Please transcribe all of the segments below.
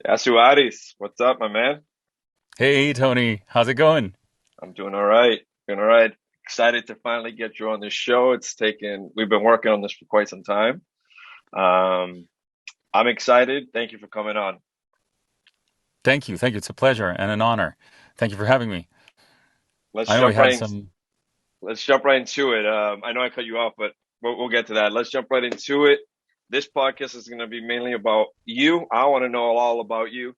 Yasu Aris, what's up, my man? Hey Tony, how's it going? I'm doing all right. Doing all right. Excited to finally get you on this show. We've been working on this for quite some time. Um, I'm excited. Thank you for coming on. Thank you. It's a pleasure and an honor. Thank you for having me. Let's I know we jump had right in, some. let's jump right into it. I know I cut you off, but we'll get to that. Let's jump right into it. This podcast is going to be mainly about you. I want to know all about you.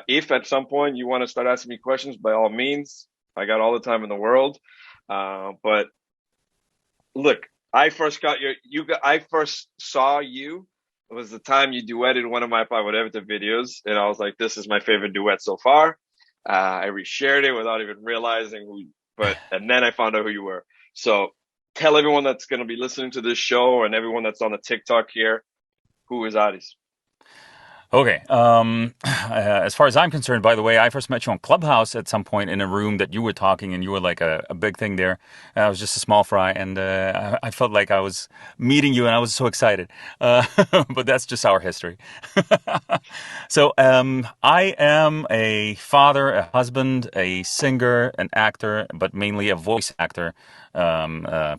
If at some point you want to start asking me questions, by all means, I got all the time in the world. But look, I first saw you. It was the time you duetted one of my Pavodevic videos, and I was like, this is my favorite duet so far. I reshared it without even realizing and then I found out who you were. So tell everyone that's going to be listening to this show and everyone that's on the TikTok here, who is Aris? Okay. As far as I'm concerned, by the way, I first met you on Clubhouse at some point in a room that you were talking, and you were like a big thing there. I was just a small fry, and I felt like I was meeting you, and I was so excited. But that's just our history. So I am a father, a husband, a singer, an actor, but mainly a voice actor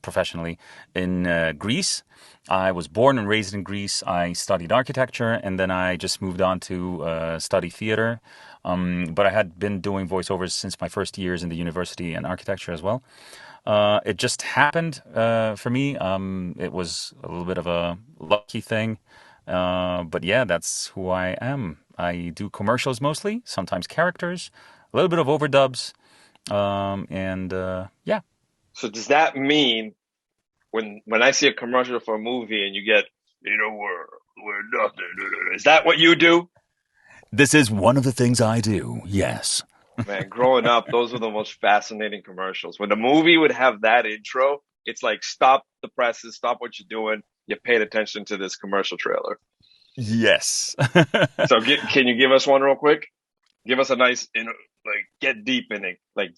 professionally in Greece. I was born and raised in Greece. I studied architecture, and then I just moved on to study theater. But I had been doing voiceovers since my first years in the university and architecture as well. It just happened for me. It was a little bit of a lucky thing. But yeah, that's who I am. I do commercials mostly, sometimes characters, a little bit of overdubs, and yeah. So does that mean when I see a commercial for a movie and you get, we're nothing, is that what you do? This is one of the things I do, yes. Man, growing up, those were the most fascinating commercials. When the movie would have that intro, it's like stop the presses, stop what you're doing. You paid attention to this commercial trailer. Yes. Can you give us one real quick? Give us a nice, like get deep in it. Like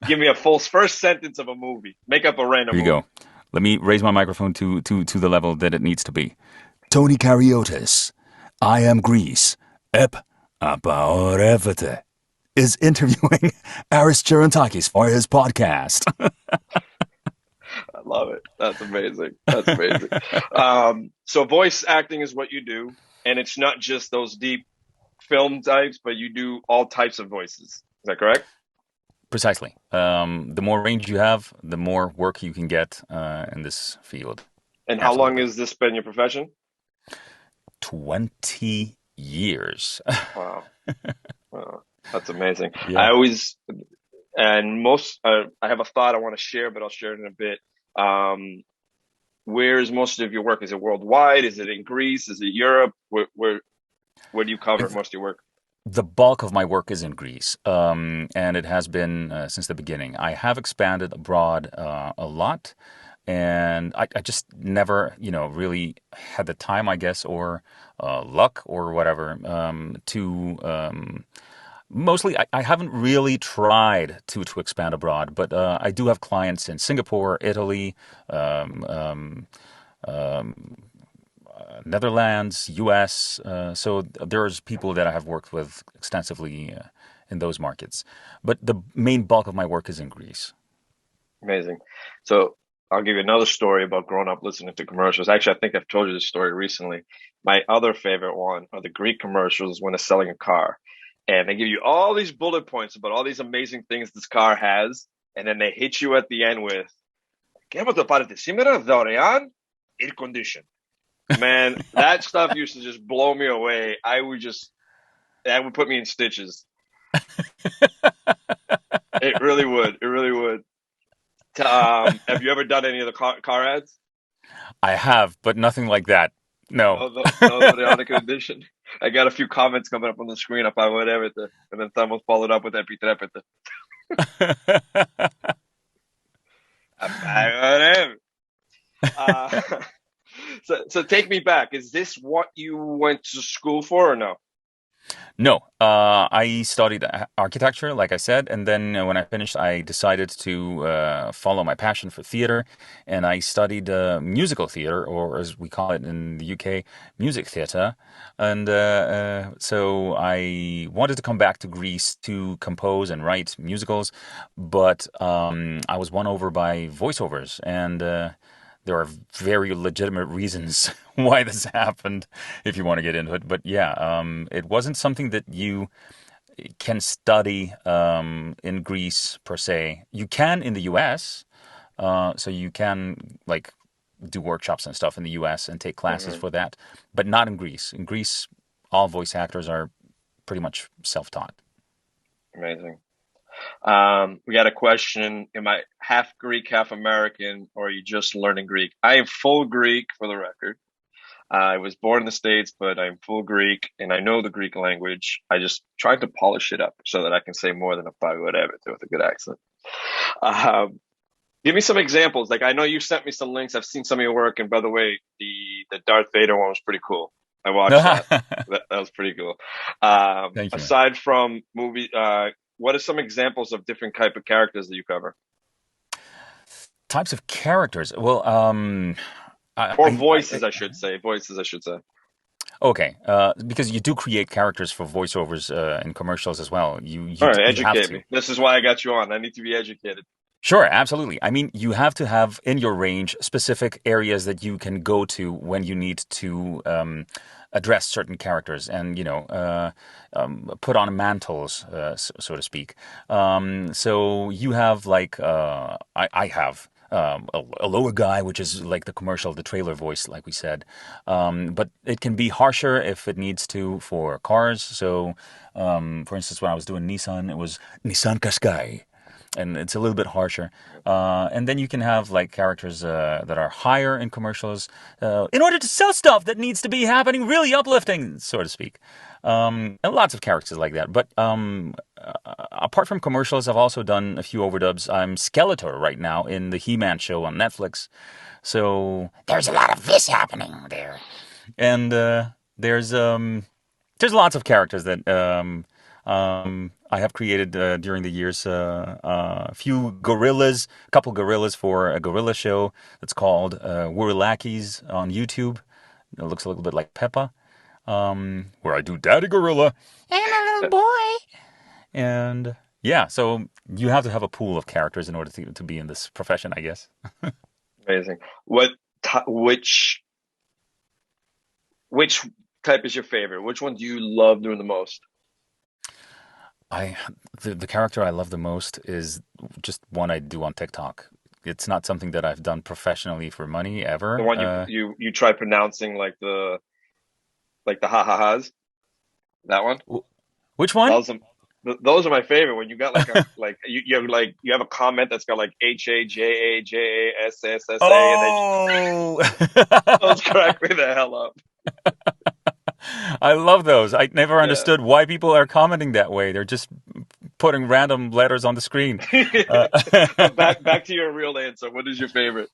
give me a full first sentence of a movie. Make up a random Here you movie. go. Let me raise my microphone to the level that it needs to be. Tony Kariotis, I am Greece. Ep apaorevete is interviewing Aris Gerontakis for his podcast. I love it. That's amazing. That's amazing. So voice acting is what you do, and it's not just those deep film types, but you do all types of voices. Is that correct? Precisely. The more range you have, the more work you can get in this field. And how long Absolutely. has this been your profession? 20 years. Wow. Wow. That's amazing. I Yeah. always, and most, I have a thought I want to share, but I'll share it in a bit. Um, where is most of your work? Is it worldwide? Is it in Greece? Is it Europe? Where do you cover most of your work? The bulk of my work is in Greece, and it has been since the beginning. I have expanded abroad a lot, and I just never, really had the time, I guess, or luck or whatever to. Mostly, I haven't really tried to expand abroad, but I do have clients in Singapore, Italy, um, um, um, Netherlands, U.S. So there's people that I have worked with extensively in those markets. But the main bulk of my work is in Greece. Amazing. So I'll give you another story about growing up listening to commercials. Actually, I think I've told you this story recently. My other favorite one are the Greek commercials when they're selling a car. And they give you all these bullet points about all these amazing things this car has. And then they hit you at the end with, ¿Qué hemos de parte σήμερα δωρεάν air condition? Man, that stuff used to just blow me away. That would put me in stitches. It really would. It really would. Have you ever done any of the car ads? I have, but nothing like that. No. No, the Aristotle edition. I got a few comments coming up on the screen about whatever, and then someone followed up with epitapete. Whatever. Uh, so take me back. Is this what you went to school for or no? No, I studied architecture, like I said, and then when I finished, I decided to follow my passion for theater, and I studied musical theater, or as we call it in the UK, music theater. And so I wanted to come back to Greece to compose and write musicals, but I was won over by voiceovers, and there are very legitimate reasons why this happened if you want to get into it. But yeah, it wasn't something that you can study in Greece per se. You can in the US, so you can like do workshops and stuff in the US and take classes Hmm. for that, but not in Greece. In Greece, all voice actors are pretty much self-taught. Amazing. We got a question. Am I half Greek, half American, or are you just learning Greek? I am full Greek for the record. I was born in the States, but I'm full Greek and I know the Greek language. I just tried to polish it up so that I can say more than a five whatever with a good accent. Um, Give me some examples. Like I know you sent me some links. I've seen some of your work, and by the way, the Darth Vader one was pretty cool. I watched that. That was pretty cool. Thank you, man. Aside from movie, what are some examples of different type of characters that you cover, Types of characters. Well, or I voices? I should say voices. I should say. okay, because you do create characters for voiceovers in commercials as well. All right, You have educate to. me. This is why I got you on. I need to be educated. Sure, absolutely. I mean, you have to have in your range specific areas that you can go to when you need to address certain characters and, put on mantles, so to speak. So you have like, I have. A lower guy, which is like the commercial, the trailer voice, like we said. But it can be harsher if it needs to for cars. So, for instance, when I was doing Nissan, it was Nissan Qashqai, and it's a little bit harsher. And then you can have like characters that are higher in commercials in order to sell stuff that needs to be happening really uplifting, so to speak. And lots of characters like that. But apart from commercials, I've also done a few overdubs. I'm Skeletor right now in the He-Man show on Netflix. So there's a lot of this happening there. And there's lots of characters that I have created during the years. A few gorillas, a couple gorillas for a gorilla show that's called Wurilakis on YouTube. It looks a little bit like Peppa, where I do Daddy Gorilla and a little boy. And yeah, so you have to have a pool of characters in order to be in this profession, I guess. Amazing. What? Which? Which type is your favorite? Which one do you love doing the most? I the character I love the most is just one I do on TikTok. It's not something that I've done professionally for money The ever. one you try pronouncing like the ha ha ha's. That one. Which one? Those are those are my favorite. When you got like a you have a comment that's got like HAJAJASSSA, and then Oh, those crack me the hell up. I love those. I never Yeah. understood why people are commenting that way. They're just putting random letters on the screen. Uh, But back to your real answer. What is your favorite?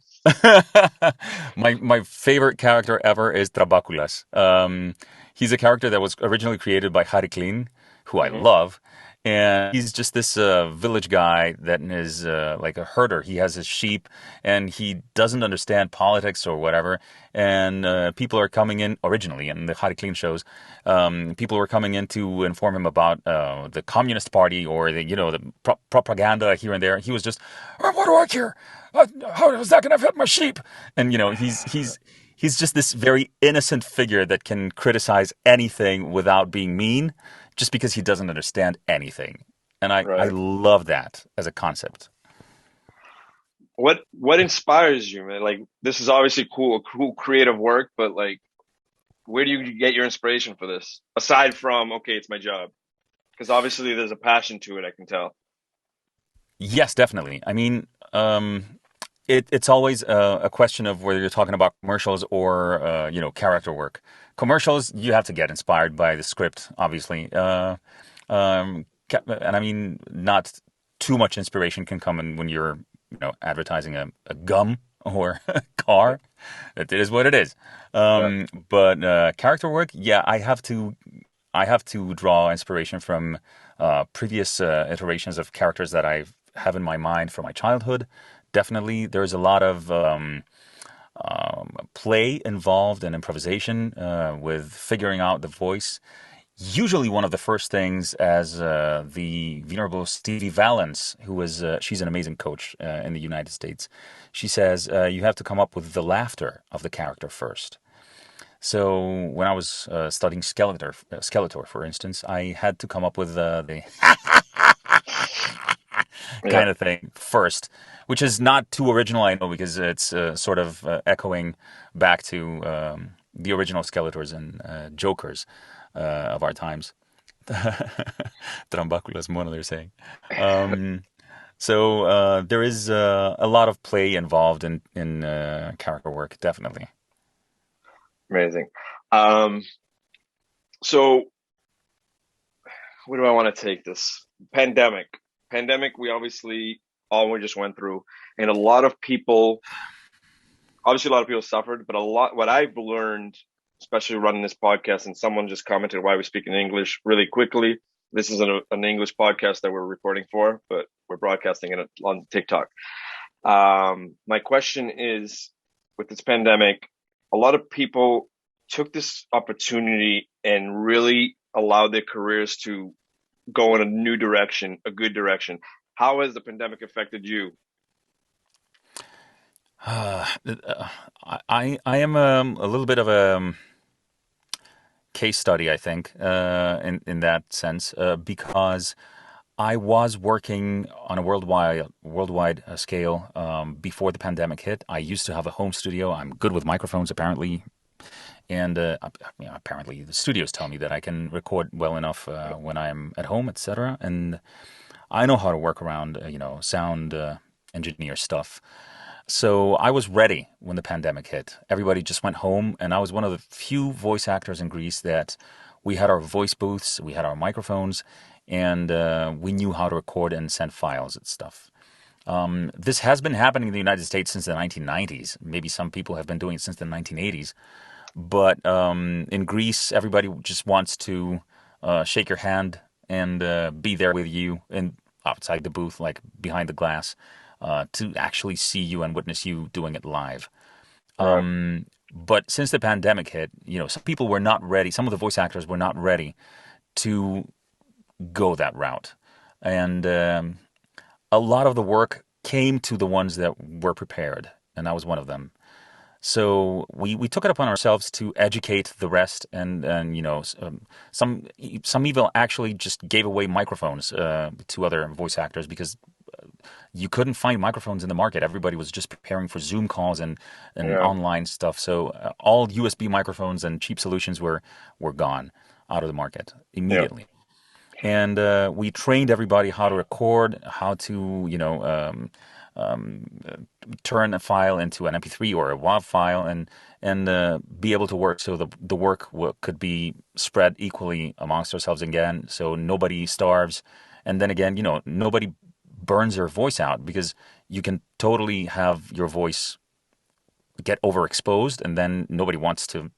my favorite character ever is Trabaculas. He's a character that was originally created by Harry Klein, who I Hmm. love. And he's just this village guy that is like a herder. He has his sheep, and he doesn't understand politics or whatever. And people are coming in originally in the Harry Klein shows. People were coming in to inform him about the Communist Party or the propaganda here and there. He was just, what do I care? How is that going to affect my sheep? And he's just this very innocent figure that can criticize anything without being mean, just because he doesn't understand anything. And I Right. love that as a concept. What inspires you, man? Like this is obviously cool creative work, but like where do you get your inspiration for this? Aside from, okay, it's my job. Because obviously there's a passion to it, I can tell. Yes, definitely. I mean, it's always a question of whether you're talking about commercials or character work. Commercials, you have to get inspired by the script, obviously. And I mean, not too much inspiration can come in when you're advertising a gum or a car. It is what it is. Yeah. But character work, yeah, I have to. I have to draw inspiration from previous iterations of characters that I have in my mind from my childhood. Definitely, there's a lot of play involved and improvisation with figuring out the voice. Usually, one of the first things, as the venerable Stevie Valance, who is she's an amazing coach in the United States. She says you have to come up with the laughter of the character first. So when I was studying Skeletor, for instance, I had to come up with the Yeah. kind of thing first, which is not too original, I know, because it's sort of echoing back to the original Skeletors and Jokers of our times. Trambaculas mono, they're saying. So there is a lot of play involved in character work, definitely. Amazing. Um, so where do I want to take this? Pandemic. Pandemic, we obviously all we just went through, and a lot of people, obviously, a lot of people suffered, but a lot, what I've learned, especially running this podcast, and someone just commented why we speak in English really quickly. This is an English podcast that we're recording for, but we're broadcasting it on TikTok. My question is, with this pandemic, a lot of people took this opportunity and really allowed their careers to go in a new direction, a good direction. How has the pandemic affected you? Uh, I am a little bit of a case study, I think, in that sense, because I was working on a worldwide scale before the pandemic hit. I used to have a home studio. I'm good with microphones, apparently, and apparently the studios tell me that I can record well enough when I'm at home, etc. And I know how to work around, sound engineer stuff. So I was ready when the pandemic hit. Everybody just went home, and I was one of the few voice actors in Greece that we had our voice booths, we had our microphones, and we knew how to record and send files and stuff. This has been happening in the United States since the 1990s. Maybe some people have been doing it since the 1980s. But in Greece, everybody just wants to shake your hand and be there with you and outside the booth, like behind the glass, to actually see you and witness you doing it live. Right. But since the pandemic hit, some people were not ready. Some of the voice actors were not ready to go that route, and a lot of the work came to the ones that were prepared, and I was one of them. So we took it upon ourselves to educate the rest, and some even actually just gave away microphones to other voice actors because you couldn't find microphones in the market. Everybody was just preparing for Zoom calls and Yeah. online stuff. So all USB microphones and cheap solutions were gone out of the market Yeah. immediately. And we trained everybody how to record, how to turn a file into an MP3 or a WAV file, and be able to work so the work could be spread equally amongst ourselves again, so nobody starves, and then again, nobody burns their voice out because you can totally have your voice get overexposed, and then nobody wants to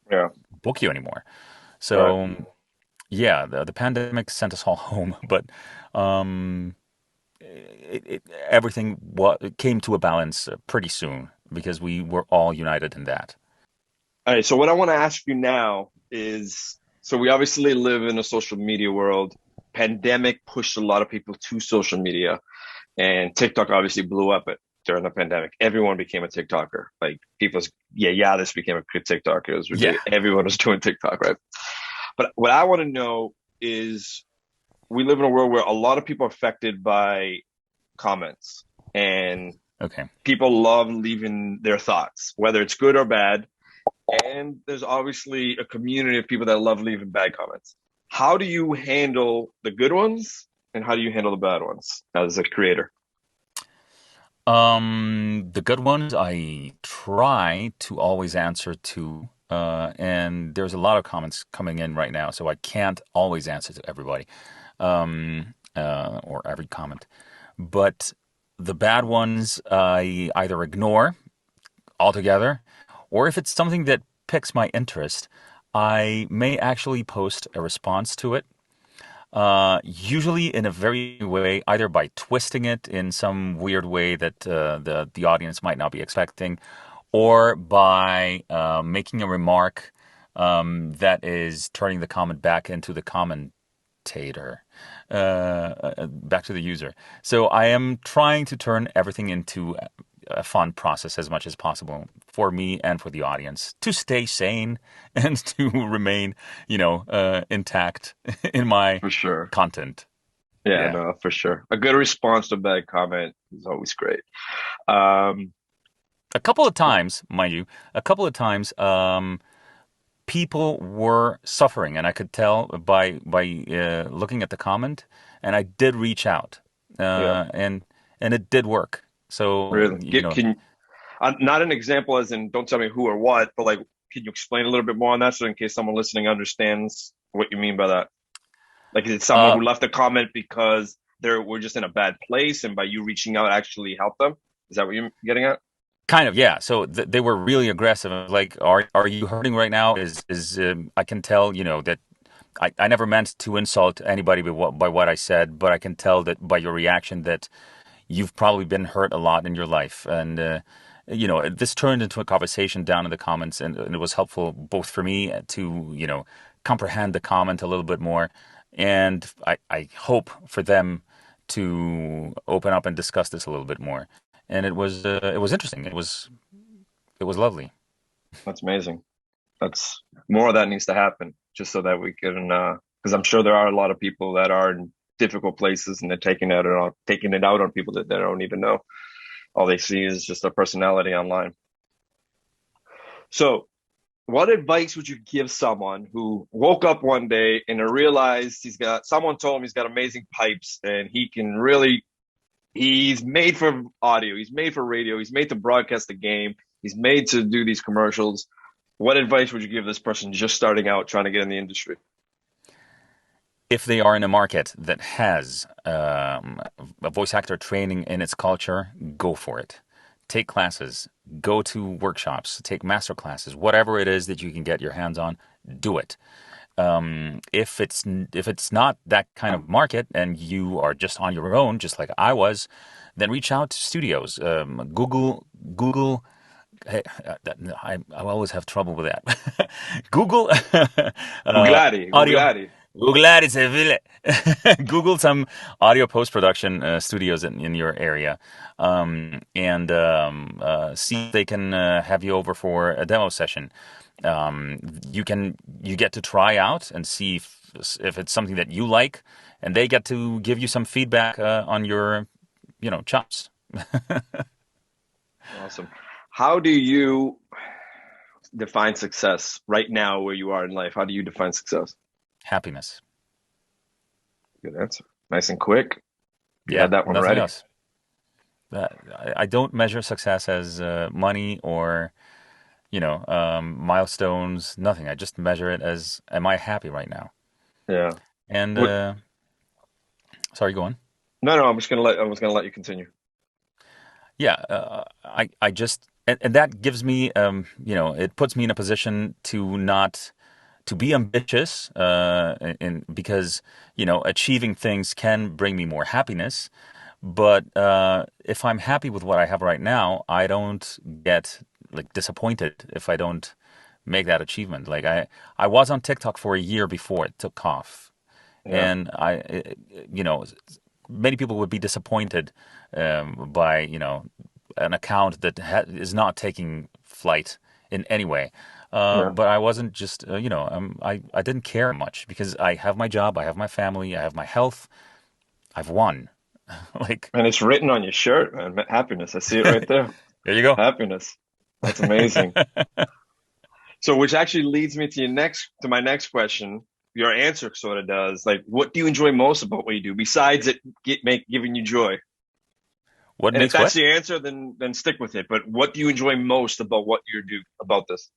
Yeah. book you anymore. Right. So yeah, the pandemic sent us all home, but um, everything came to a balance pretty soon because we were all united in that. All right. So what I want to ask you now is, so we obviously live in a social media world. Pandemic pushed a lot of people to social media, and TikTok obviously blew up it during the pandemic. Everyone became a TikToker. Like people's, yeah, this became a TikToker. It was Yeah. ridiculous. Everyone was doing TikTok, right? But what I want to know is, we live in a world where a lot of people are affected by comments, and Okay. people love leaving their thoughts, whether it's good or bad. And there's obviously a community of people that love leaving bad comments. How do you handle the good ones, and how do you handle the bad ones as a creator? The good ones I try to always answer to, and there's a lot of comments coming in right now, so I can't always answer to everybody, or every comment. But the bad ones I either ignore altogether, or if it's something that piques my interest, I may actually post a response to it. Usually in a very way, either by twisting it in some weird way that the audience might not be expecting, or by making a remark that is turning the comment back into the commentator, back to the user. So I am trying to turn everything into a fun process as much as possible for me and for the audience to stay sane and to remain, intact in my For sure. content. Yeah, Yeah. no, for sure. A good response to a bad comment is always great. Um, A couple of times, mind you, a couple of times, people were suffering, and I could tell by looking at the comment, and I did reach out, yeah, and it did work. So really. Can not an example as in don't tell me who or what, but like, can you explain a little bit more on that so in case someone listening understands what you mean by that? Like, is it someone uh, who left a comment because they were just in a bad place, and by you reaching out actually helped them? Is that what you're getting at? kind of, yeah. So they were really aggressive. Like, are you hurting right now? Is I can tell, that I never meant to insult anybody by what I said, but I can tell that by your reaction that you've probably been hurt a lot in your life. And, this turned into a conversation down in the comments, and it was helpful both for me to, comprehend the comment a little bit more. And I hope for them to open up and discuss this a little bit more. And it was interesting. It was lovely. That's amazing. That's more of that needs to happen just so that we can, because I'm sure there are a lot of people that are in difficult places and they're taking it out on people that they don't even know. All they see is just a personality online. So, what advice would you give someone who woke up one day and realized someone told him he's got amazing pipes and he's made for audio, he's made for radio, he's made to broadcast the game, he's made to do these commercials. What advice would you give this person just starting out trying to get in the industry? If they are in a market that has a voice actor training in its culture, go for it. Take classes, go to workshops, take master classes, whatever it is that you can get your hands on, do it. If it's not that kind of market and you are just on your own, just like I was, then reach out to studios. Google. Hey, I always have trouble with that. Google audio. Googlati. Google is a Google some audio post production studios in your area, and see if they can have you over for a demo session. You get to try out and see if it's something that you like, and they get to give you some feedback on your chops. Awesome. How do you define success right now where you are in life? How do you define success? Happiness. Good answer. Nice and quick. You Yeah, had that one nothing ready. else. I don't measure success as money or milestones. Nothing. I just measure it as, am I happy right now? Yeah. And What? sorry, go on. No, no. I was gonna let you continue. Yeah, I just, and that gives me, it puts me in a position to not to be ambitious, because achieving things can bring me more happiness. But if I'm happy with what I have right now, I don't get like disappointed if I don't make that achievement. Like I was on TikTok for a year before it took off, Yeah. and many people would be disappointed by an account that is not taking flight in any way. Yeah. But I wasn't just I didn't care much because I have my job, I have my family, I have my health. I've won. Like, And it's written on your shirt, man. Happiness. I see it right there. there you go. Happiness. That's amazing. So, which actually leads me to my next question. Your answer sort of does. Like, what do you enjoy most about what you do besides giving you joy? What And if makes that's what? the answer, then stick with it. But what do you enjoy most about what you do about this?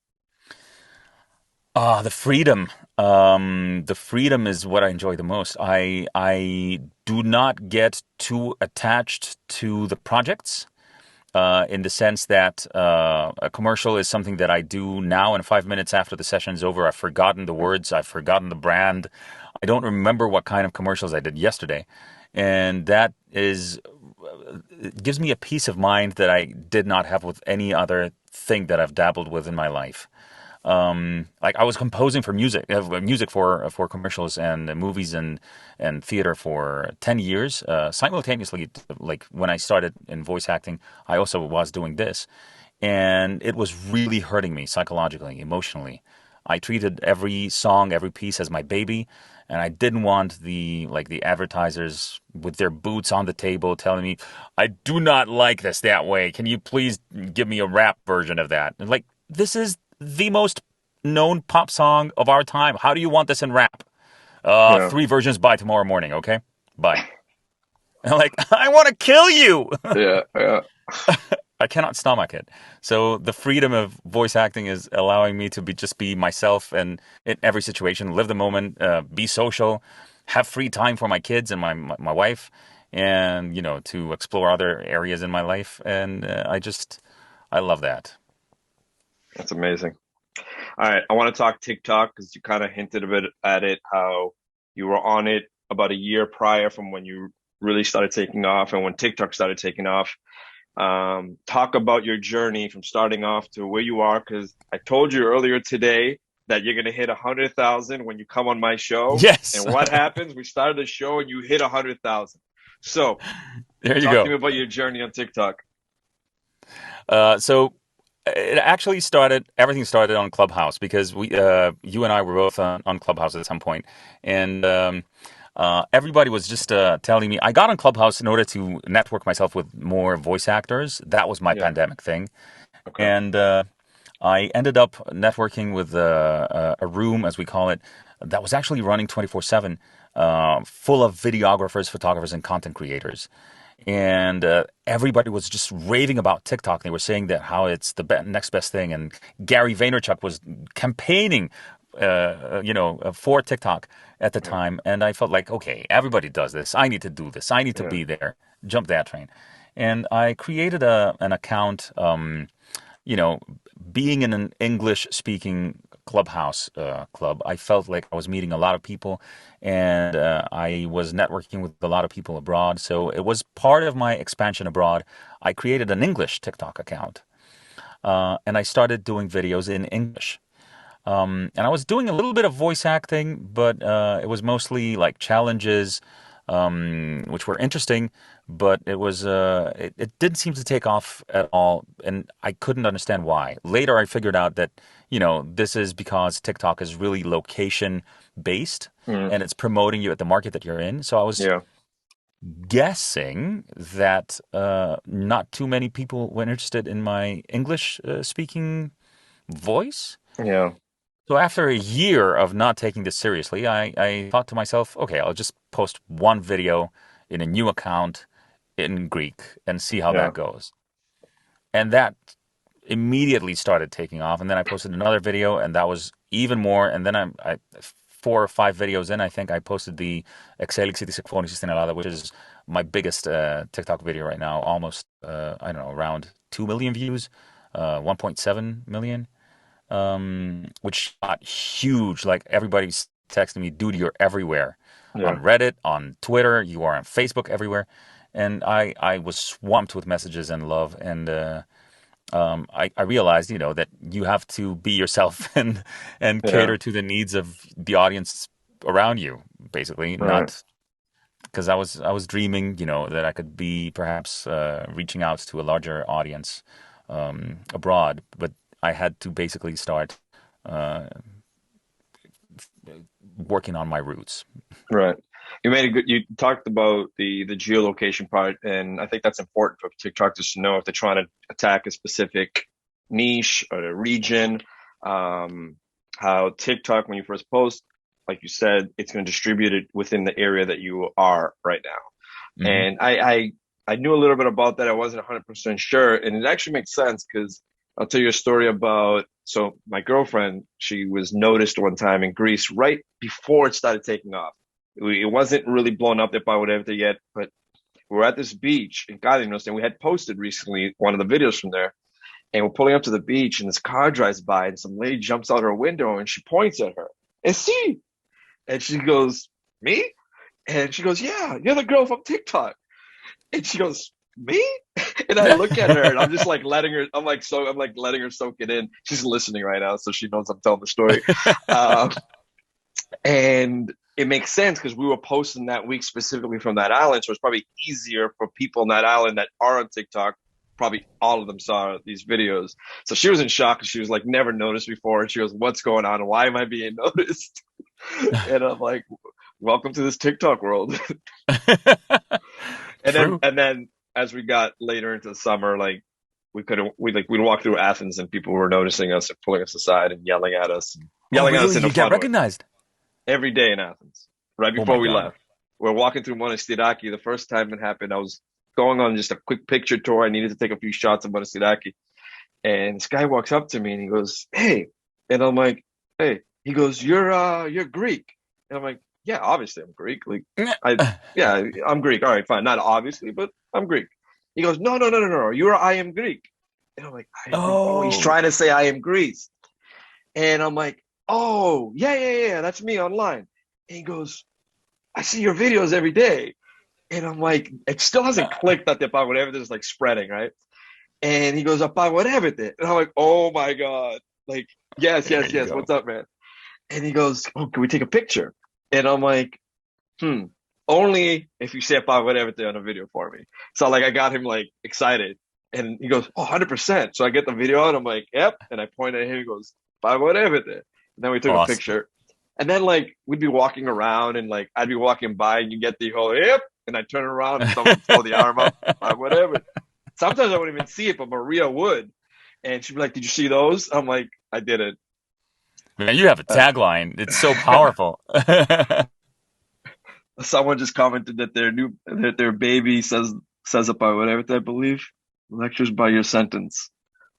The freedom. The freedom is what I enjoy the most. I do not get too attached to the projects. in the sense that a commercial is something that I do now, and 5 minutes after the session is over, I've forgotten the words, I've forgotten the brand. I don't remember what kind of commercials I did yesterday. And that is, it gives me a peace of mind that I did not have with any other thing that I've dabbled with in my life. Like I was composing for music for commercials and movies and theater for 10 years simultaneously. Like when I started in voice acting, I also was doing this, and it was really hurting me psychologically, emotionally. I treated every song, every piece as my baby, and I didn't want the advertisers with their boots on the table telling me, "I do not like this that way. Can you please give me a rap version of that?" And like this is the most known pop song of our time. How do you want this in rap? Yeah. Three versions by tomorrow morning, okay? Bye. And I'm like, I want to kill you. Yeah. Yeah. I cannot stomach it. So the freedom of voice acting is allowing me to be myself and in every situation, live the moment, be social, have free time for my kids and my wife, and to explore other areas in my life. And I love that. That's amazing. All right. I want to talk TikTok because you kind of hinted a bit at it, how you were on it about a year prior from when you really started taking off and when TikTok started taking off. Talk about your journey from starting off to where you are, because I told you earlier today that you're gonna hit 100,000 when you come on my show. Yes, And what happens? We started the show and you hit 100,000. So there you talk to go. me about your journey on TikTok. So everything started on Clubhouse because you and I were both on Clubhouse at some point, and everybody was just telling me I got on Clubhouse in order to network myself with more voice actors. That was my Yeah. pandemic thing, Okay. and I ended up networking with a room, as we call it, that was actually running 24/7, full of videographers, photographers, and content creators. And everybody was just raving about TikTok. They were saying that how it's the next best thing, and Gary Vaynerchuk was campaigning, for TikTok at the Yeah. time. And I felt like, okay, everybody does this. I need to do this. I need to Yeah. be there. Jump that train. And I created an account. You know, Being in an English speaking clubhouse club, I felt like I was meeting a lot of people, and I was networking with a lot of people abroad. So it was part of my expansion abroad. I created an English TikTok account, and I started doing videos in English. And I was doing a little bit of voice acting, but it was mostly like challenges, which were interesting, but it didn't seem to take off at all, and I couldn't understand why. Later, I figured out that this is because TikTok is really location based, Mm. and it's promoting you at the market that you're in. So I was Yeah. guessing that not too many people were interested in my English speaking voice. Yeah. So after a year of not taking this seriously, I thought to myself, okay, I'll just post one video in a new account in Greek and see how Yeah. that goes. And that immediately started taking off. And then I posted another video, and that was even more. And then I 4 or 5 videos in, I think I posted the Exelixi της εκφώνησης στην Ελλάδα, which is my biggest TikTok video right now. Almost, I don't know, around 2 million views, 1.7 million, which got huge. Like everybody's texting me, dude, you're everywhere. On Yeah. Reddit, on Twitter, you are on Facebook, everywhere. And I was swamped with messages and love. And I realized, that you have to be yourself and Yeah. cater to the needs of the audience around you, basically. Right. Not because I was dreaming, that I could be perhaps reaching out to a larger audience abroad, but I had to basically start uh, working on my roots. Right. You made a good, you talked about the geolocation part, and I think that's important for TikTokers to know if they're trying to attack a specific niche or a region. Um, how TikTok, when you first post, like you said, it's going to distribute it within the area that you are right now. Hmm. And I knew a little bit about that. I wasn't 100% sure, and it actually makes sense because I'll tell you a story about. So my girlfriend, she was noticed one time in Greece right before it started taking off. It wasn't really blown up there by whatever yet, but we're at this beach in Kariotis, and we had posted recently one of the videos from there. And we're pulling up to the beach, and this car drives by, and some lady jumps out her window, and she points at her. And see, and she goes, "Me?" And she goes, "Yeah, you're the girl from TikTok." And she goes, "Me?" And I look at her, and I'm just like letting her. I'm like letting her soak it in. She's listening right now, so she knows I'm telling the story. Um, and it makes sense because we were posting that week specifically from that island, so it's probably easier for people on that island that are on TikTok. Probably all of them saw these videos. So she was in shock because she was like never noticed before. And she goes, "What's going on? Why am I being noticed?" And I'm like, "Welcome to this TikTok world." And then True. and then as we got later into the summer, like we'd walk through Athens and people were noticing us and pulling us aside and yelling at us, Oh, yelling at us really? in a You get fun way. recognized? Every day in Athens, right Oh before my we God. left. We're walking through Monastiraki. The first time it happened, I was going on just a quick picture tour. I needed to take a few shots of Monastiraki. And this guy walks up to me and he goes, "Hey." And I'm like, "Hey." He goes, you're Greek." And I'm like, "Yeah, obviously I'm Greek. Like I yeah, I'm Greek. All right, fine. Not obviously, but I'm Greek." He goes, "No, no, no, no, no. You're I am Greek." And I'm like, "I am Greek." Oh, he's Oh. trying to say I am Greece. And I'm like, "Oh, yeah, yeah, yeah, that's me online." And he goes, "I see your videos every day." And I'm like, it still hasn't clicked that the whatever this is like spreading, right? And he goes, "Apago everything." And I'm like, "Oh my God." Like, yes, There yes, you yes. go. What's up, man? And he goes, "Oh, can we take a picture?" And I'm like, only if you say "Apago everything" on a video for me. So like I got him like excited. And he goes, "Oh, 100%." So I get the video and I'm like, "Yep." And I point at him, he goes, "Apago everything." And then we took a Awesome. picture. And then like we'd be walking around and like I'd be walking by and you get the whole "yep." And I turn around and someone would throw the arm up, "Apago everything." Sometimes I wouldn't even see it, but Maria would. And she'd be like, "Did you see those?" I'm like, "I didn't." Man, you have a Uh, tagline. It's so powerful. Someone just commented that their baby says about whatever I believe. Lectures by your sentence.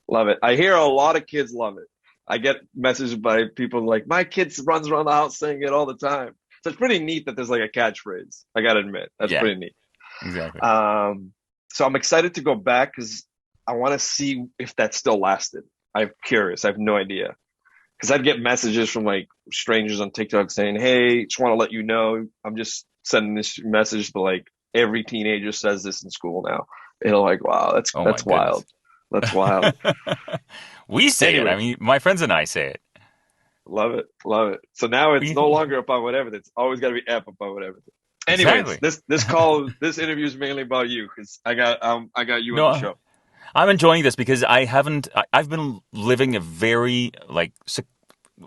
Love it. I hear a lot of kids love it. I get messages by people like, "My kid runs around the house saying it all the time." So it's pretty neat that there's like a catchphrase. I gotta admit, that's Yeah, pretty neat. exactly. So I'm excited to go back because I want to see if that still lasted. I'm curious. I have no idea. Because I'd get messages from like strangers on TikTok saying, "Hey, just want to let you know, I'm just sending this message, but like every teenager says this in school now." And I'm like, "Wow, Oh my that's goodness. wild. That's wild." We say it. I Anyways, mean, my friends and I say it. love it, love it. So now it's no We longer about whatever. It's always got to be app about whatever. Anyways, exactly. this interview is mainly about you because I got you on the No, show. I'm enjoying this because I haven't. I've been living a very like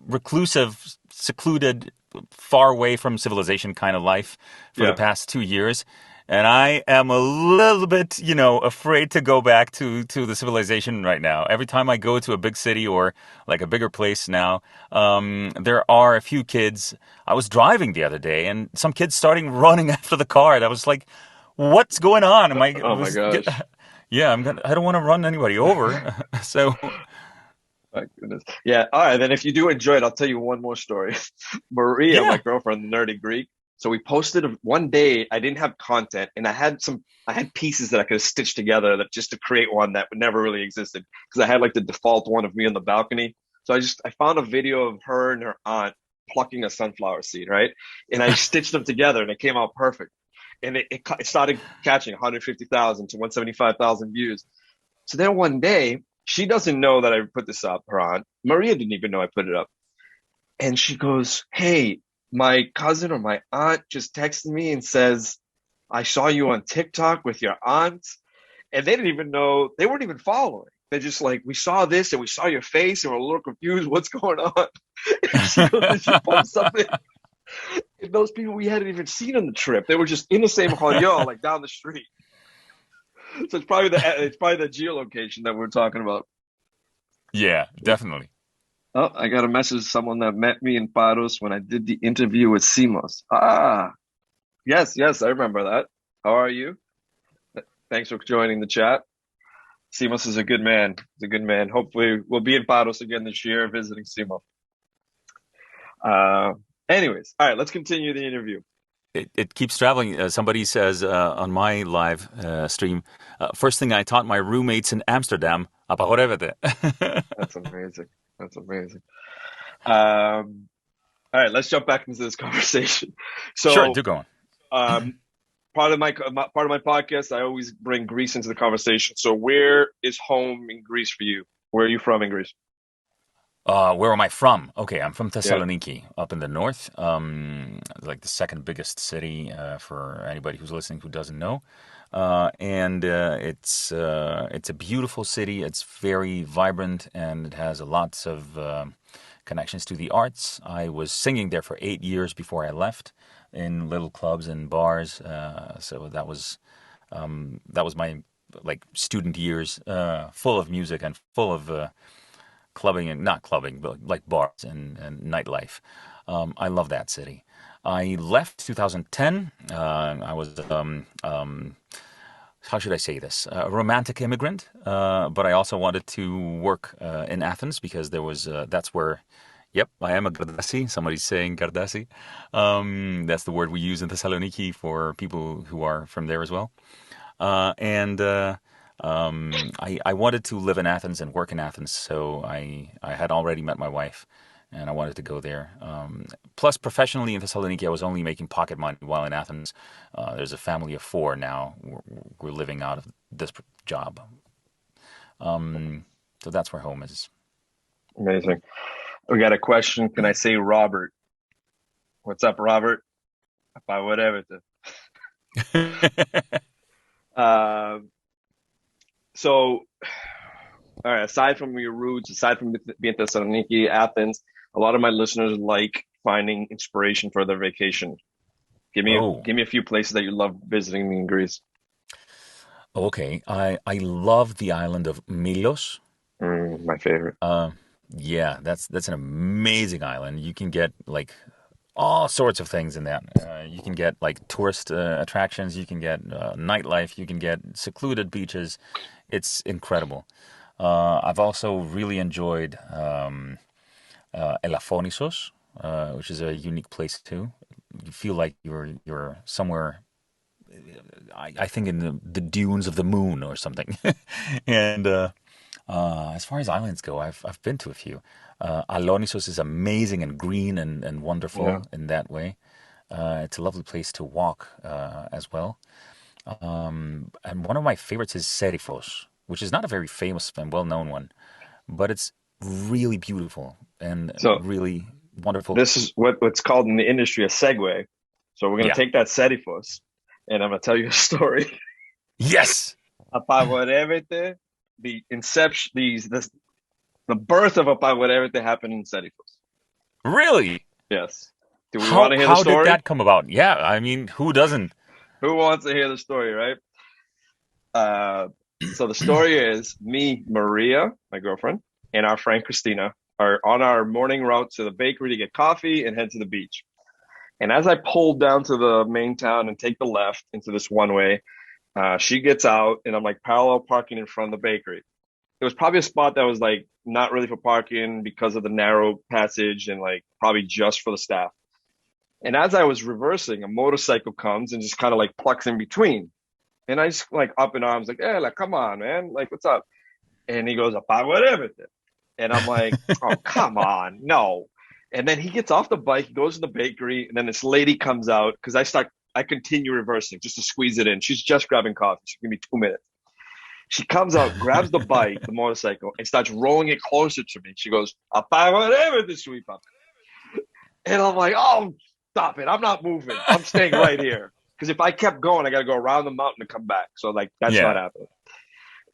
reclusive, secluded, far away from civilization kind of life for the Yeah, past 2 years. And I am a little bit, afraid to go back to the civilization right now. Every time I go to a big city or like a bigger place now, there are a few kids. I was driving the other day, and some kids starting running after the car. And I was like, "What's going on?" Am I oh my gosh. yeah, I don't want to run anybody over. So My goodness. Yeah. All right. Then if you do enjoy it, I'll tell you one more story. Maria, my yeah. girlfriend, the nerdy Greek. So we posted one day. I didn't have content, and I had pieces that I could have stitched together that just to create one that never really existed because I had like the default one of me on the balcony. So I found a video of her and her aunt plucking a sunflower seed, right? And I stitched them together, and it came out perfect. And it started catching 150,000 to 175,000 views. So then one day, she doesn't know that I put this up, her aunt. Maria didn't even know I put it up. And she goes, "Hey, my cousin or my aunt just texted me and says, I saw you on TikTok with your aunt." And they didn't even know, they weren't even following. They're just like, "We saw this and we saw your face and we're a little confused. What's going on?" And she goes, "Did you post something?" And those people we hadn't even seen on the trip, they were just in the same hotel, like down the street. So it's probably the geolocation that we're talking about. Yeah, definitely. Oh, I got a message. Someone that met me in Paros when I did the interview with Simos. Ah, yes, yes, I remember that. How are you? Thanks for joining the chat. Simos is a good man. He's a good man. Hopefully, we'll be in Paros again this year visiting Simos. Uh, Anyways, all right, let's continue the interview. it keeps traveling. Somebody says on my live stream, first thing I taught my roommates in Amsterdam, apagorévete. That's amazing. That's amazing. Um, all right, let's jump back into this conversation. Sure, So, do go on. um, part of my podcast, I always bring Greece into the conversation. So, where is home in Greece for you? Where are you from in Greece? Where am I from? Okay, I'm from Yeah. Thessaloniki, up in the north. Like the second biggest city for anybody who's listening who doesn't know. And it's a beautiful city. It's very vibrant and it has lots of connections to the arts. I was singing there for 8 years before I left in little clubs and bars. So that was my like student years, full of music and full of clubbing and not clubbing, but like bars and nightlife. I love that city. I left 2010. I was how should I say this? A romantic immigrant, but I also wanted to work in Athens because there was that's where. Yep, I am a Gardasi. Somebody's saying Gardasi. That's the word we use in Thessaloniki for people who are from there as well. And I wanted to live in Athens and work in Athens, so I had already met my wife, and I wanted to go there. Plus, professionally in Thessaloniki, I was only making pocket money while in Athens. There's a family of four now. We're living out of this job, so that's where home is. Amazing. We got a question. Can I say Robert? What's up, Robert? By whatever. Uh, so, all right. Aside from your roots, aside from being Thessaloniki, Athens, a lot of my listeners like finding inspiration for their vacation. Oh, Give me a few places that you love visiting in Greece. okay. I love the island of Milos. My favorite. Yeah, that's an amazing island. You can get like all sorts of things in that. You can get like tourist attractions, you can get nightlife, you can get secluded beaches. It's incredible. I've also really enjoyed Elafonisos, which is a unique place too. You feel like you're somewhere. I think in the dunes of the moon or something. And as far as islands go, I've been to a few. Alonisos is amazing and green and Yeah. wonderful in that way. It's a lovely place to walk as well. And one of my favorites is Serifos, which is not a very famous and well-known one, but it's really beautiful and So really wonderful. this is what's called in the industry a segue. So we're gonna Yeah. take that Sedifos, and I'm gonna tell you a story Yes. Apavorevete, the inception, the birth of Apavorevete happened in Serifos. Really? Yes. Do we How want to hear the how did story? that come about? Yeah, I mean, who doesn't? Who wants to hear the story, right? Uh, so the story is me, Maria, my girlfriend, and our friend Christina are on our morning route to the bakery to get coffee and head to the beach. And as I pull down to the main town and take the left into this one way, she gets out and I'm like parallel parking in front of the bakery. It was probably a spot that was like not really for parking because of the narrow passage and like probably just for the staff. And as I was reversing, a motorcycle comes and just kind of like plucks in between. And I just like up in arms, like, hey, like, come on, man. Like, what's up? And he goes, whatever. And I'm like, oh, come on. No. And then he gets off the bike, he goes to the bakery, and then this lady comes out because I continue reversing just to squeeze it in. She's just grabbing coffee. She give me 2 minutes. She comes out, grabs the bike, the motorcycle, and starts rolling it closer to me. She goes, whatever this sweep up. And I'm like, oh, stop it. I'm not moving. I'm staying right here. Because if I kept going, I got to go around the mountain and come back. So, like, that's not Yeah. happening.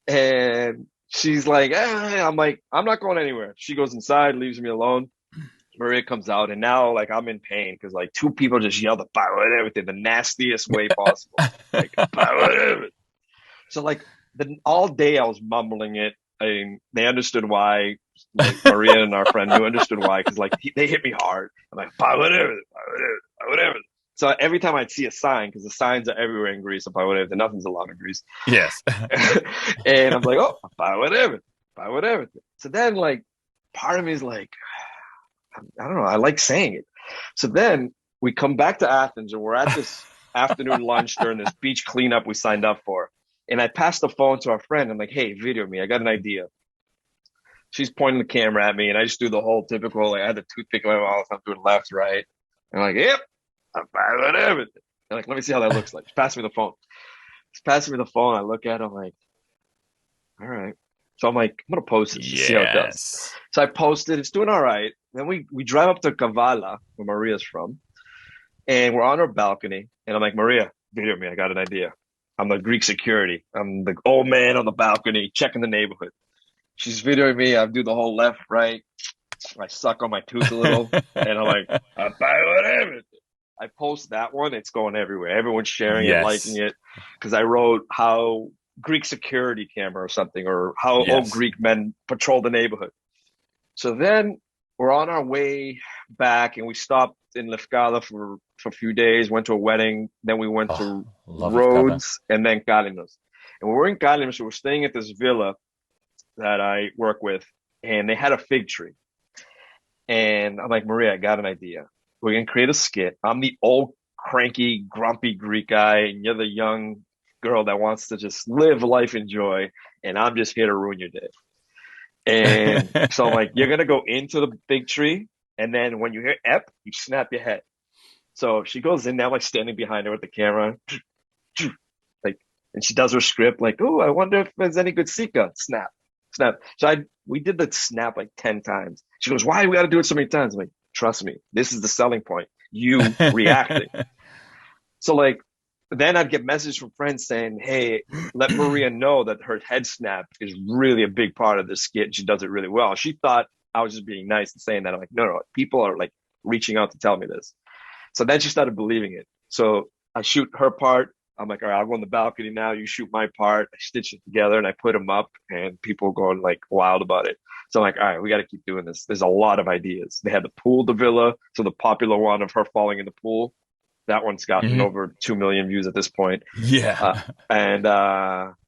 And she's like, I'm like, I'm not going anywhere. She goes inside, leaves me alone. Maria comes out, and now, like, I'm in pain because, like, two people just yelled about everything the nastiest way possible. Like, about everything. So, like, all day I was mumbling it. I mean, they understood why. Like Maria and our friend knew understood why because like they hit me hard. I'm like, whatever, whatever. So every time I'd see a sign, because the signs are everywhere in Greece, whatever, nothing's allowed in Greece. Yes. And I'm like, oh, whatever, whatever. So then like part of me is like, I don't know, I like saying it. So then we come back to Athens and we're at this afternoon lunch during this beach cleanup we signed up for. And I passed the phone to our friend. I'm like, hey, video me. I got an idea. She's pointing the camera at me, and I just do the whole typical, like, I had the toothpick in my mouth. I'm doing left, right. I'm like, yep, I'm fine with everything. And like, let me see how that looks like. She passed me the phone. She's passing me the phone. I look at it. I'm like, all right. So I'm like, I'm going to post it, just see how it does. Yes. So I posted. It's doing all right. Then we drive up to Kavala, where Maria's from, and we're on our balcony. And I'm like, Maria, video me. I got an idea. I'm the Greek security. I'm the old man on the balcony checking the neighborhood. She's videoing me. I do the whole left, right. I suck on my tooth a little, and I'm like, I'm fine with everything. I post that one. It's going everywhere. Everyone's sharing it, liking Yes. it, because I wrote how Greek security camera or something, or how old Yes. Greek men patrol the neighborhood. So then we're on our way back, and we stopped in Lefkada for a few days, went to a wedding, then we went Oh, to love Lefkada. Rhodes, and then Kalinos. And we're in Kalinos, so we're staying at this villa that I work with, and they had a fig tree. And I'm like, Maria, I got an idea. We're gonna create a skit. I'm the old, cranky, grumpy Greek guy, and you're the young girl that wants to just live life and joy, and I'm just here to ruin your day. And so I'm like, you're gonna go into the big tree, and then when you hear Ep, you snap your head. So she goes in there, like standing behind her with the camera, like, and she does her script, like, oh, I wonder if there's any good Sika. Snap, snap. So we did the snap like 10 times. She goes, why do we got to do it so many times? I'm like, trust me, this is the selling point. You reacting. So like, then I'd get messages from friends saying, hey, let Maria know that her head snap is really a big part of this skit. She does it really well. She thought I was just being nice and saying that. I'm like, no, no, people are like reaching out to tell me this. So then she started believing it. So I shoot her part. I'm like, all right, I'll go on the balcony now. You shoot my part. I stitch it together and I put them up, and people going like wild about it. So I'm like, all right, we got to keep doing this. There's a lot of ideas. They had the pool, the villa. So the popular one of her falling in the pool, that one's gotten Mhm. over 2 million views at this point. Uh, Yeah. and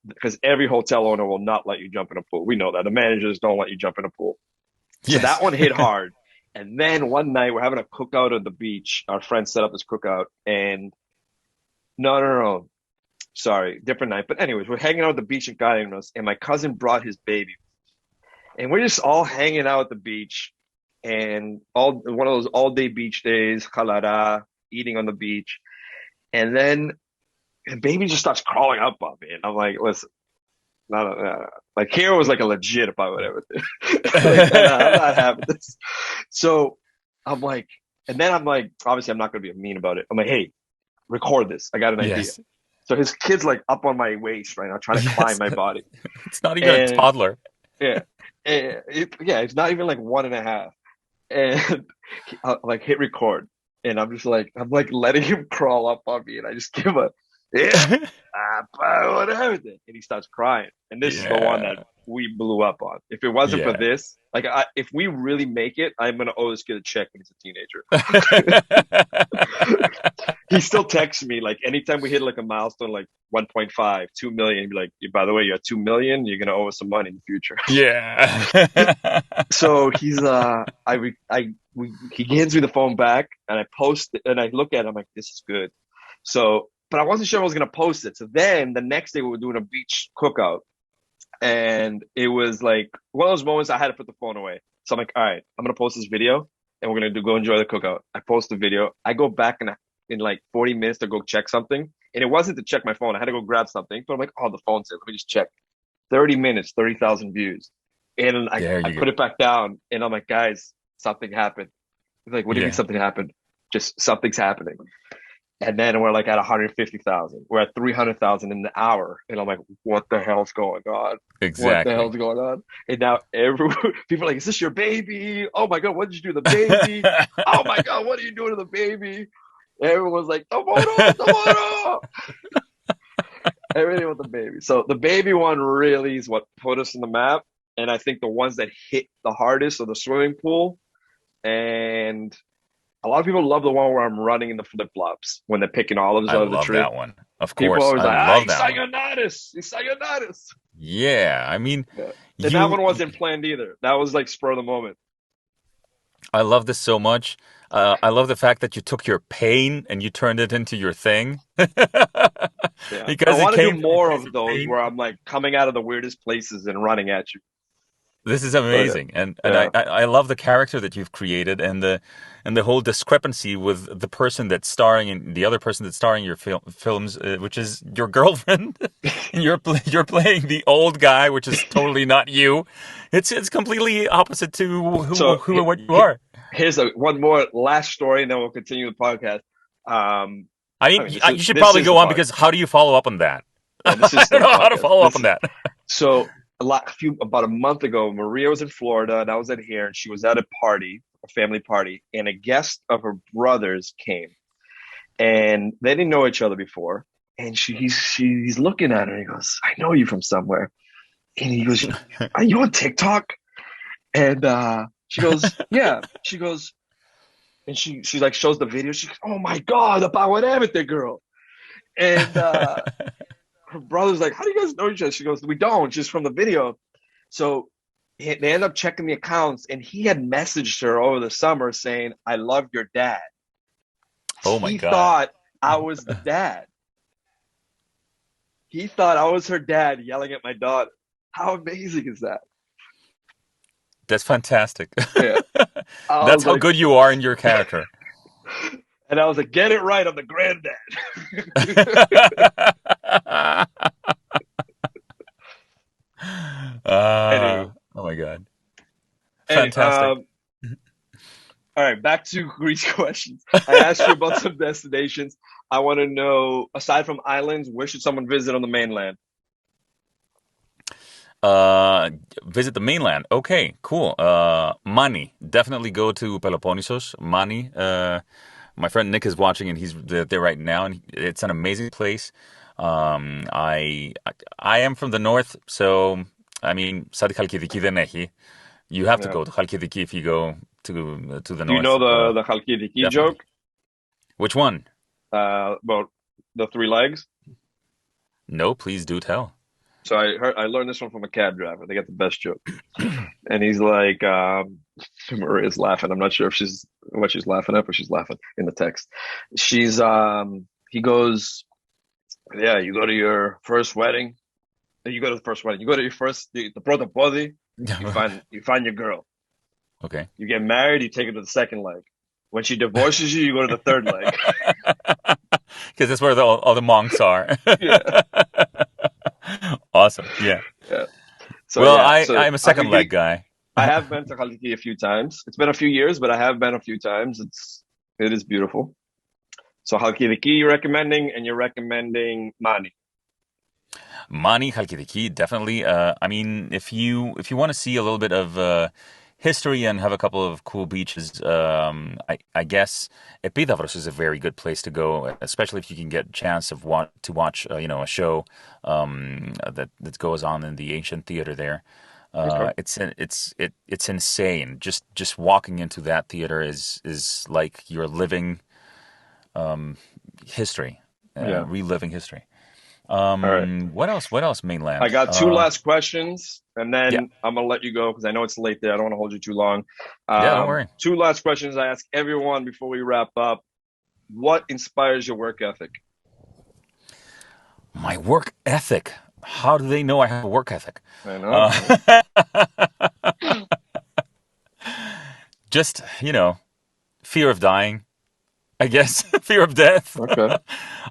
because every hotel owner will not let you jump in a pool. We know that. The managers don't let you jump in a pool. So Yes. that one hit hard. And then one night we're having a cookout at the beach. Our friends set up this cookout, and no, no, no, no. Sorry, different night. But anyways, we're hanging out at the beach in Kariotis, and my cousin brought his baby, and we're just all hanging out at the beach, and all one of those all day beach days, halara, eating on the beach, and then the baby just starts crawling up on me, and I'm like, listen, no. Like Kara was like a legit about everything. Like, no, I'm not having this. So I'm like, and then I'm like, obviously I'm not gonna be mean about it. I'm like, hey, record this. I got an idea. Yes. So his kid's like up on my waist right now, trying to climb Yes. my body. It's not even a And toddler. yeah, yeah, it's not even like 1.5. And like hit record. And I'm like letting him crawl up on me. And I just give a, yeah, whatever. And he starts crying. And this is the one that Yeah. we blew up on. If it wasn't for Yeah. this, like if we really make it, I'm going to owe this kid a check when he's a teenager. He still texts me like anytime we hit like a milestone, like 1.5, 2 million. He'd be like, by the way, you're at 2 million. You're gonna owe us some money in the future. Yeah. So he hands me the phone back, and I post it, and I look at it. I'm like, this is good. So, but I wasn't sure I was gonna post it. So then the next day we were doing a beach cookout, and it was like one of those moments I had to put the phone away. So I'm like, all right, I'm gonna post this video, and we're gonna go enjoy the cookout. I post the video. I go back in like 40 minutes to go check something. And it wasn't to check my phone. I had to go grab something. But I'm like, oh, the phone's here. Let me just check. 30 minutes, 30,000 views. And There I you put go. it back down, and I'm like, guys, something happened. He's like, what do you mean Yeah. something happened? Just something's happening. And then we're like at 150,000. We're at 300,000 in the hour. And I'm like, what the hell's going on? What the Exactly. hell's going on? And now everyone, people are like, is this your baby? Oh my God, what did you do to the baby? Oh my God, what are you doing to the baby? Everyone's like, Tomorrow, tomorrow. Everything with the baby. So the baby one really is what put us on the map. And I think the ones that hit the hardest are the swimming pool. And a lot of people love the one where I'm running in the flip flops when they're picking olives I out of the love tree. that one. Of People are course. always I like, ah, love that one. Isayonadis, Isayonadis. Yeah. I mean, Yeah. And that you one wasn't planned either. That was like spur of the moment. I love this so much. I love the fact that you took your pain and you turned it into your thing. Yeah. I Because it want to do came from a more place of of those pain. where I'm like coming out of the weirdest places and running at you. This is But yeah. amazing, and Yeah. I love the character that you've created, and the whole discrepancy with the person that's starring in the other person that's starring in your films, which is your girlfriend, and you're playing the old guy, which is totally not you. It's completely opposite to So who and what you are. here's one more last story, and then we'll continue the podcast. Um, I I mean, mean, you should this probably is the go on podcast. because how do you follow up on that? Yeah, this I is don't the know how to podcast. follow up This on is that. so about a month ago. Maria was in Florida, and I was at here, and she was at a party, a family party, and a guest of her brother's came, and they didn't know each other before. And she's looking at her, and he goes, "I know you from somewhere." And he goes, "Are you on TikTok?" And she goes, "Yeah." She goes, and she like shows the video. She goes, "Oh my God, about whatever the girl." And her brother's like, "How do you guys know each other?" She goes, "We don't, just from the video." So they end up checking the accounts, and he had messaged her over the summer saying, "I love your dad." Oh my He God, thought I was the dad. He thought I was her dad yelling at my daughter. How amazing is that? that's fantastic. Yeah. I That's was how like, good you are in your character. and I was like, get it right. I'm the granddad. Anywho, Oh my God. anyway, Fantastic. all right, back to Greece questions. I asked you about some destinations. I want to know, aside from islands, where should someone visit on the mainland? Uh, Visit the mainland. Okay, cool. Mani. Definitely go to Peloponnesos. Mani. My friend Nick is watching and he's there right now, and it's an amazing place. I am from the north, so I mean, sa τη Χαλκιδική δεν έχει. You have to Yeah. go to Halkidiki if you go to the Do you know north. the Halkidiki Definitely. joke? Which one? About the three legs? No, please do tell. So I learned this one from a cab driver. They got the best joke. And he's like, Maria's laughing. I'm not sure if she's what she's laughing at, but she's laughing in the text. She's he goes, yeah, you go to your first wedding. You go to the first wedding. You go to your first the brother body. You find your girl. Okay. You get married. You take her to the second leg. When she divorces you, you go to the third leg. Because that's where all the monks are. Yeah, Awesome. Yeah. yeah. So Well, yeah, so I'm a second leg Halkidiki. guy. I have been to Halkidiki a few times. It's been a few years, but I have been a few times. It is beautiful. So Halkidiki you're recommending, and you're recommending Mani. Mani Halkidiki, definitely. I mean, if you want to see a little bit of history and have a couple of cool beaches, I guess Epidavros is a very good place to go, especially if you can get a chance of to watch a show that goes on in the ancient theater there. Okay. It's insane. Just walking into that theater is like you're living history, Yeah. reliving history. All right. What else? What else? I Mainland. got two last questions, and Yeah, then I'm gonna let you go because I know it's late there. I don't want to hold you too long. yeah. Don't worry. Two last questions I ask everyone before we wrap up. What inspires your work ethic? My work ethic. How do they know I have a work ethic? I know. Uh, just fear of dying. I guess fear of death. Okay.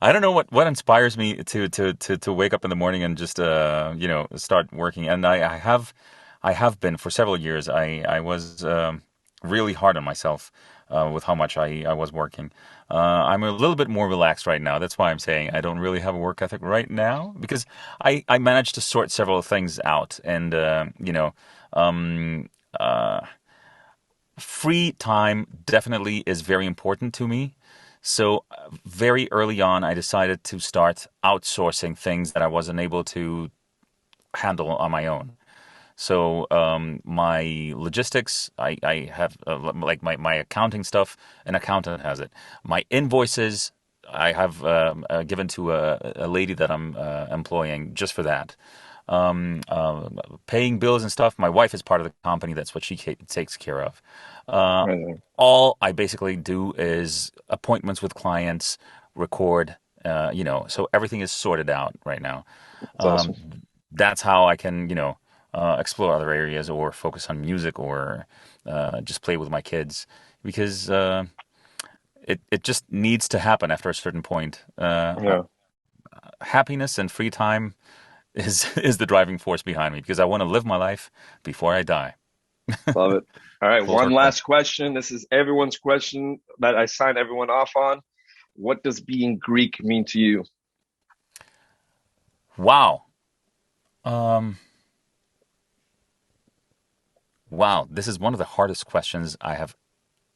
I don't know what inspires me to wake up in the morning and just start working. And I have been for several years. I was really hard on myself with how much I was working. I'm a little bit more relaxed right now. That's why I'm saying I don't really have a work ethic right now because I managed to sort several things out, and free time definitely is very important to me. So very early on, I decided to start outsourcing things that I wasn't able to handle on my own. So my logistics, I have like my accounting stuff, an accountant has it. My invoices, I have given to a lady that I'm employing just for that. paying bills and stuff. My wife is part of the company. That's what she takes care of. Uh, Amazing. all I basically do is appointments with clients, record, so everything is sorted out right now. It's awesome. That's how I can, explore other areas or focus on music or just play with my kids because it just needs to happen after a certain point. Yeah, Happiness and free time is is the driving force behind me because I want to live my life before I die. love it. All right, Full one circle. last question. This is everyone's question that I sign everyone off on. What does being Greek mean to you? Wow. Um, wow. This is one of the hardest questions I have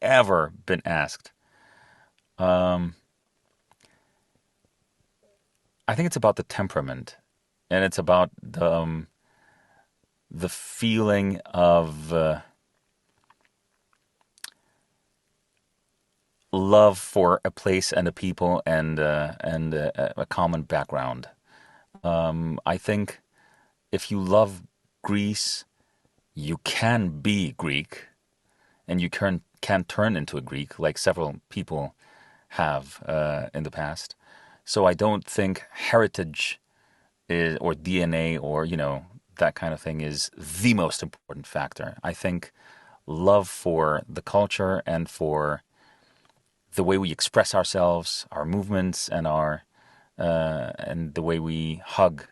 ever been asked. Um, I think it's about the temperament, and it's about the feeling of love for a place and a people and a common background. I think if you love Greece, you can be Greek, and you can turn into a Greek, like several people have in the past. So I don't think heritage is, or DNA or that kind of thing is the most important factor. I think love for the culture and for the way we express ourselves, our movements, and our and the way we hug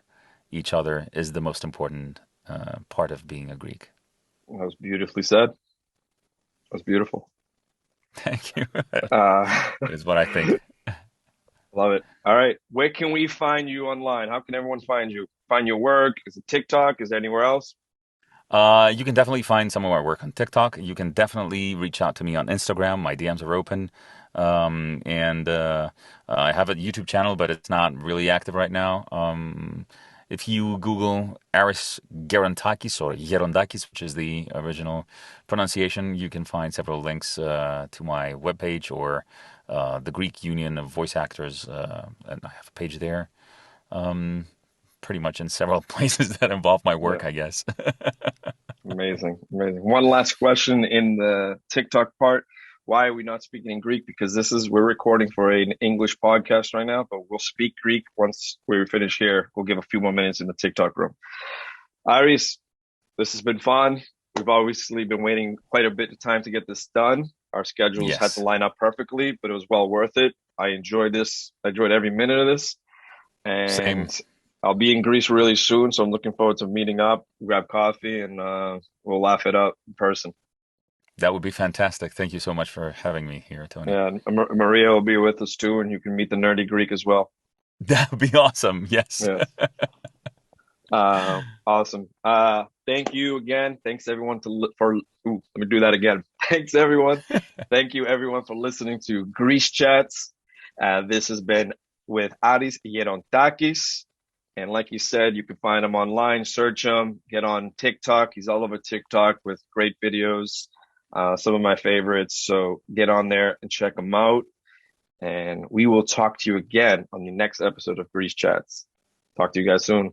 each other is the most important part of being a Greek. That was beautifully said. That's beautiful. Thank you. Uh, Is what I think. love it. All right. Where can we find you online? How can everyone find you? Find your work? Is it TikTok? Is it anywhere else? You can definitely find some of our work on TikTok. You can definitely reach out to me on Instagram. My DMs are open. And I have a YouTube channel, but it's not really active right now. If you Google Aris Gerontakis or Gerontakis, which is the original pronunciation, you can find several links to my webpage or the Greek Union of Voice Actors, and I have a page there. Pretty much in several places that involve my Yeah. work, I guess. Amazing. Amazing. One last question in the TikTok part. Why are we not speaking in Greek? Because we're recording for an English podcast right now, but we'll speak Greek once we finish here. We'll give a few more minutes in the TikTok room. Iris, this has been fun. We've obviously been waiting quite a bit of time to get this done. Our schedules had to Yes. line up perfectly, but it was well worth it. I enjoyed this. I enjoyed every minute of this. Same. And I'll be in Greece really soon, so I'm looking forward to meeting up, grab coffee, and we'll laugh it up in person. That would be fantastic. Thank you so much for having me here, Tony. Yeah, and Maria will be with us too, and you can meet the nerdy Greek as well. That would be awesome. Yes. Yes. Awesome. Thank you again. Thanks everyone let me do that again. Thanks everyone. Thank you everyone for listening to Greece Chats. This has been with Aris Gerontakis. And like you said, you can find him online, search him, get on TikTok. He's all over TikTok with great videos, some of my favorites. So get on there and check him out. And we will talk to you again on the next episode of Greece Chats. Talk to you guys soon.